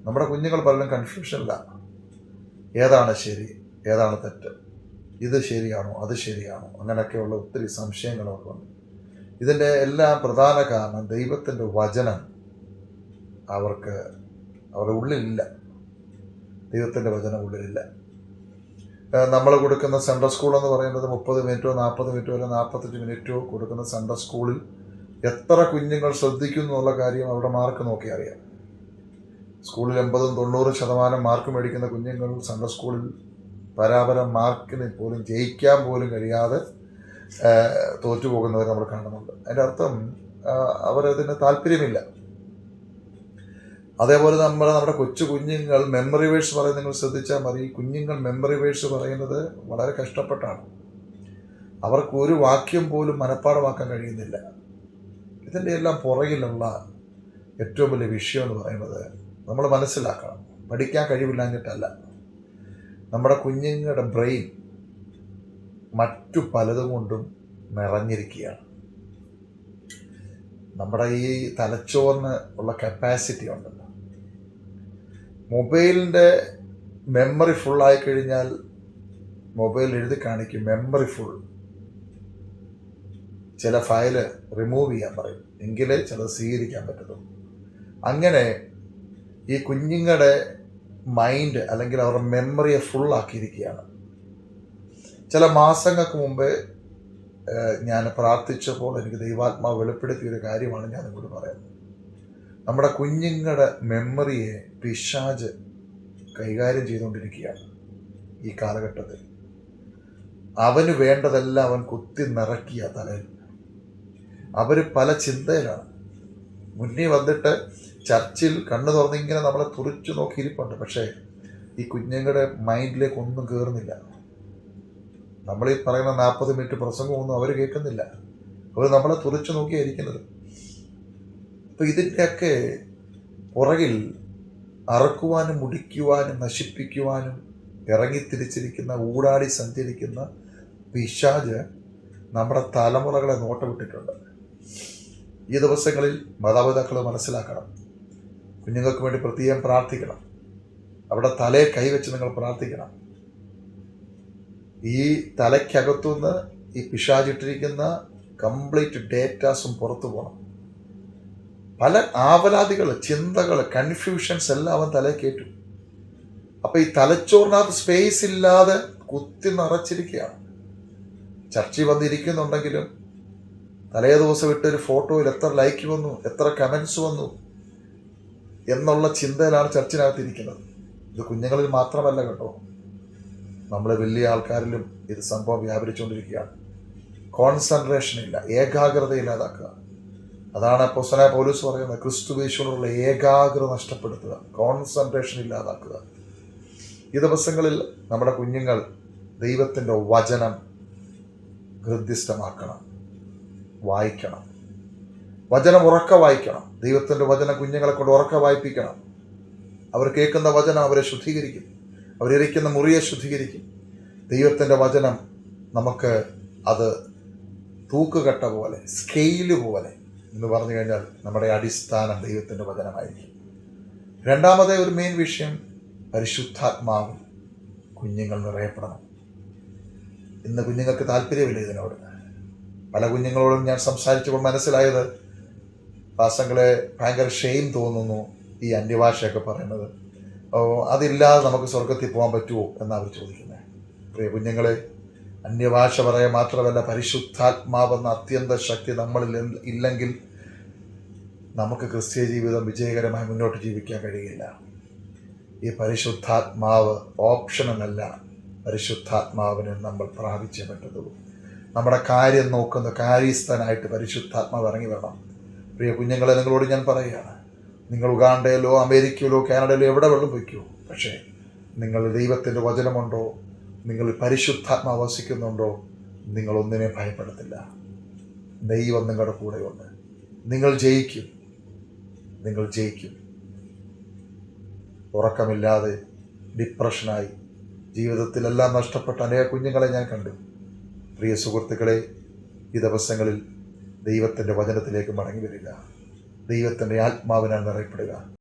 നമ്മുടെ കുഞ്ഞുങ്ങൾ പലരും കൺഫ്യൂഷനിലാണ്. ഏതാണ് ശരി, ഏതാണ് തെറ്റ്, ഇത് ശരിയാണോ, അത് ശരിയാണോ, അങ്ങനെയൊക്കെയുള്ള ഒത്തിരി സംശയങ്ങളൊക്കെ ഉണ്ട്. ഇതിൻ്റെ എല്ലാം പ്രധാന കാരണം ദൈവത്തിൻ്റെ വചനം അവരുടെ ഉള്ളിലില്ല. ദൈവത്തിൻ്റെ വചനം ഉള്ളിലില്ല. നമ്മൾ കൊടുക്കുന്ന സെൻട്രൽ സ്കൂൾ എന്ന് പറയുന്നത് 30 മിനിറ്റോ 40 മിനിറ്റോ അല്ല 45 മിനിറ്റോ കൊടുക്കുന്ന സെൻട്രൽ സ്കൂളിൽ എത്ര കുഞ്ഞുങ്ങൾ ശ്രദ്ധിക്കുന്നു എന്നുള്ള കാര്യം അവരുടെ മാർക്ക് നോക്കി അറിയാം. സ്കൂളിൽ 80-90% മാർക്ക് മേടിക്കുന്ന കുഞ്ഞുങ്ങൾ സെൻട്രൽ സ്കൂളിൽ പരാപരം മാർക്കിന് പോലും ജയിക്കാൻ പോലും കഴിയാതെ തോറ്റുപോകുന്നവർ നമ്മൾ കാണുന്നുണ്ട്. അതിൻ്റെ അർത്ഥം അവരതിന് താല്പര്യമില്ല. അതേപോലെ നമ്മുടെ കൊച്ചു കുഞ്ഞുങ്ങൾ മെമ്മറി വേഴ്സ് പറയുന്നത് നിങ്ങൾ ശ്രദ്ധിച്ചാൽ മതി. കുഞ്ഞുങ്ങൾ മെമ്മറി വേഴ്സ് പറയുന്നത് വളരെ കഷ്ടപ്പെട്ടാണ്. അവർക്ക് ഒരു വാക്യം പോലും മനഃപ്പാഠമാക്കാൻ കഴിയുന്നില്ല. ഇതിൻ്റെ എല്ലാം പുറകിലുള്ള ഏറ്റവും വലിയ വിഷയം എന്ന് പറയുന്നത് നമ്മൾ മനസ്സിലാക്കണം. പഠിക്കാൻ കഴിവില്ലാഞ്ഞിട്ടല്ല. നമ്മുടെ കുഞ്ഞുങ്ങളുടെ ബ്രെയിൻ മറ്റു പലതും കൊണ്ടും നിറഞ്ഞിരിക്കുകയാണ്. നമ്മുടെ ഈ തലച്ചോറിന് ഉള്ള കപ്പാസിറ്റി ഉണ്ടല്ലോ. മൊബൈലിൻ്റെ മെമ്മറി ഫുള്ളായി കഴിഞ്ഞാൽ മൊബൈൽ എഴുതി കാണിക്കും മെമ്മറി ഫുൾ. ചില ഫയല് റിമൂവ് ചെയ്യാൻ പറയും, എങ്കിലേ ചിലത് സ്വീകരിക്കാൻ പറ്റുള്ളൂ. അങ്ങനെ ഈ കുഞ്ഞുങ്ങളുടെ മൈൻഡ് അല്ലെങ്കിൽ അവരുടെ മെമ്മറിയെ ഫുള്ളാക്കിയിരിക്കുകയാണ്. ചില മാസങ്ങൾക്ക് മുമ്പേ ഞാൻ പ്രാർത്ഥിച്ചപ്പോൾ എനിക്ക് ദൈവാത്മാവ് വെളിപ്പെടുത്തിയൊരു കാര്യമാണ് ഞാൻ നിങ്ങളോട് പറയുന്നത്. നമ്മുടെ കുഞ്ഞുങ്ങളുടെ മെമ്മറിയെ പിശാച് കൈകാര്യം ചെയ്തുകൊണ്ടിരിക്കുകയാണ് ഈ കാലഘട്ടത്തിൽ. അവന് വേണ്ടതെല്ലാം അവൻ കുത്തി നിറക്കിയ തലയിൽ. അവർ പല ചിന്തയിലാണ്. മുന്നേ വന്നിട്ട് ചർച്ചിൽ കണ്ണു തുറന്നിങ്ങനെ നമ്മളെ തുറിച്ചു നോക്കിയിരിപ്പുണ്ട്. പക്ഷേ ഈ കുഞ്ഞുങ്ങളുടെ മൈൻഡിലേക്ക് ഒന്നും കയറുന്നില്ല. നമ്മളീ പറയുന്ന 40 മിനിറ്റ് പ്രസംഗമൊന്നും അവർ കേൾക്കുന്നില്ല. അവർ നമ്മളെ തുറിച്ചു നോക്കിയായിരിക്കുന്നത്. അപ്പോൾ ഇതിൻ്റെയൊക്കെ പുറകിൽ അറക്കുവാനും മുടിക്കുവാനും നശിപ്പിക്കുവാനും ഇറങ്ങിത്തിരിച്ചിരിക്കുന്ന ഊടാടി സഞ്ചരിക്കുന്ന പിശാച് നമ്മുടെ തലമുറകളെ നോട്ടമിട്ടിട്ടുണ്ട്. ഈ ദിവസങ്ങളിൽ മാതാപിതാക്കൾ മനസ്സിലാക്കണം. കുഞ്ഞുങ്ങൾക്ക് വേണ്ടി പ്രത്യേകം പ്രാർത്ഥിക്കണം. അവിടെ തലയെ കൈവച്ച് നിങ്ങൾ പ്രാർത്ഥിക്കണം. ഈ തലയ്ക്കകത്തുനിന്ന് ഈ പിശാചിട്ടിരിക്കുന്ന കംപ്ലീറ്റ് ഡേറ്റാസും പുറത്തു പോകണം. പല ആവലാതികൾ, ചിന്തകൾ, കൺഫ്യൂഷൻസ് എല്ലാം അവൻ തലയിൽ കയറ്റും. അപ്പം ഈ തലച്ചോറിനകത്ത് സ്പേസ് ഇല്ലാതെ കുത്തി നിറച്ചിരിക്കുകയാണ്. ചർച്ചയിൽ വന്നിരിക്കുന്നുണ്ടെങ്കിലും തലേ ദിവസം ഇട്ടൊരു ഫോട്ടോയിൽ എത്ര ലൈക്ക് വന്നു, എത്ര കമൻസ് വന്നു എന്നുള്ള ചിന്തയിലാണ് ചർച്ചിനകത്തിരിക്കുന്നത്. ഇത് കുഞ്ഞുങ്ങളിൽ മാത്രമല്ല കേട്ടോ, നമ്മൾ വലിയ ആൾക്കാരിലും ഇത് സംഭവം വ്യാപരിച്ചുകൊണ്ടിരിക്കുകയാണ്. കോൺസെൻട്രേഷൻ ഇല്ല, ഏകാഗ്രത ഇല്ലാതാക്കുക. അതാണ് അപ്പോസ്തലനായ പൗലോസ് പറയുന്നത്, ക്രിസ്തുയേശുവിലുള്ള ഏകാഗ്രത നഷ്ടപ്പെടുത്തുക, കോൺസെൻട്രേഷൻ ഇല്ലാതാക്കുക. ഈ ദിവസങ്ങളിൽ നമ്മുടെ കുഞ്ഞുങ്ങൾ ദൈവത്തിൻ്റെ വചനം ഹൃദ്യസ്ഥമാക്കണം, വായിക്കണം. വചനം ഉറക്ക വായിക്കണം. ദൈവത്തിൻ്റെ വചനം കുഞ്ഞുങ്ങളെ കൊണ്ട് ഉറക്ക വായിപ്പിക്കണം. അവർ കേൾക്കുന്ന വചനം അവരെ ശുദ്ധീകരിക്കും. അവരിയ്ക്കുന്ന മുറിയെ ശുദ്ധീകരിക്കും. ദൈവത്തിൻ്റെ വചനം നമുക്ക് അത് തൂക്കുകട്ട പോലെ, സ്കെയില് പോലെ എന്ന് പറഞ്ഞു കഴിഞ്ഞാൽ നമ്മുടെ അടിസ്ഥാനം ദൈവത്തിൻ്റെ വചനമായിരിക്കും. രണ്ടാമത്തെ ഒരു മെയിൻ വിഷയം, പരിശുദ്ധാത്മാവ് കുഞ്ഞുങ്ങൾ നിറയപ്പെടണം. ഇന്ന് കുഞ്ഞുങ്ങൾക്ക് താല്പര്യമില്ല ഇതിനോട്. പല കുഞ്ഞുങ്ങളോടും ഞാൻ സംസാരിച്ചപ്പോൾ മനസ്സിലായത്, പാസങ്ങളെ ഭയങ്കര ഷെയിം തോന്നുന്നു ഈ അന്യഭാഷയൊക്കെ പറയുന്നത്. അതില്ലാതെ നമുക്ക് സ്വർഗത്തിൽ പോകാൻ പറ്റുമോ എന്നാണ് അവർ ചോദിക്കുന്നത്. പ്രിയ കുഞ്ഞുങ്ങളെ, അന്യഭാഷ പറയാൻ മാത്രമല്ല, പരിശുദ്ധാത്മാവെന്ന അത്യന്ത ശക്തി നമ്മളിൽ ഇല്ലെങ്കിൽ നമുക്ക് ക്രിസ്തീയ ജീവിതം വിജയകരമായി മുന്നോട്ട് ജീവിക്കാൻ കഴിയില്ല. ഈ പരിശുദ്ധാത്മാവ് ഓപ്ഷനല്ല. പരിശുദ്ധാത്മാവിനെ നമ്മൾ പ്രാപിച്ചേ പറ്റത്തുള്ളൂ. നമ്മുടെ കാര്യം നോക്കുന്ന കാര്യസ്ഥനായിട്ട് പരിശുദ്ധാത്മാവ് ഇറങ്ങി വരണം. പ്രിയ കുഞ്ഞുങ്ങളെ, നിങ്ങളോട് ഞാൻ പറയുകയാണ്, നിങ്ങൾ ഉഗാണ്ടയിലോ അമേരിക്കയിലോ കാനഡയിലോ എവിടെ വെള്ളം വയ്ക്കൂ, പക്ഷേ നിങ്ങൾ ദൈവത്തിൻ്റെ വചനമുണ്ടോ, നിങ്ങൾ പരിശുദ്ധാത്മാവ് വസിക്കുന്നുണ്ടോ, നിങ്ങളൊന്നിനെ ഭയപ്പെടത്തില്ല. ദൈവം നിങ്ങളുടെ കൂടെയുണ്ട്. നിങ്ങൾ ജയിക്കും, നിങ്ങൾ ജയിക്കും. ഉറക്കമില്ലാതെ ഡിപ്രഷനായി ജീവിതത്തിലെല്ലാം നഷ്ടപ്പെട്ട അനേക കുഞ്ഞുങ്ങളെ ഞാൻ കണ്ടു. പ്രിയ സുഹൃത്തുക്കളെ, ഈ ദിവസങ്ങളിൽ ദൈവത്തിൻ്റെ വചനത്തിലേക്ക് മടങ്ങി വരിക. ദൈവത്തിൻ്റെ ആത്മാവിനാൽ നിറയപ്പെടുക.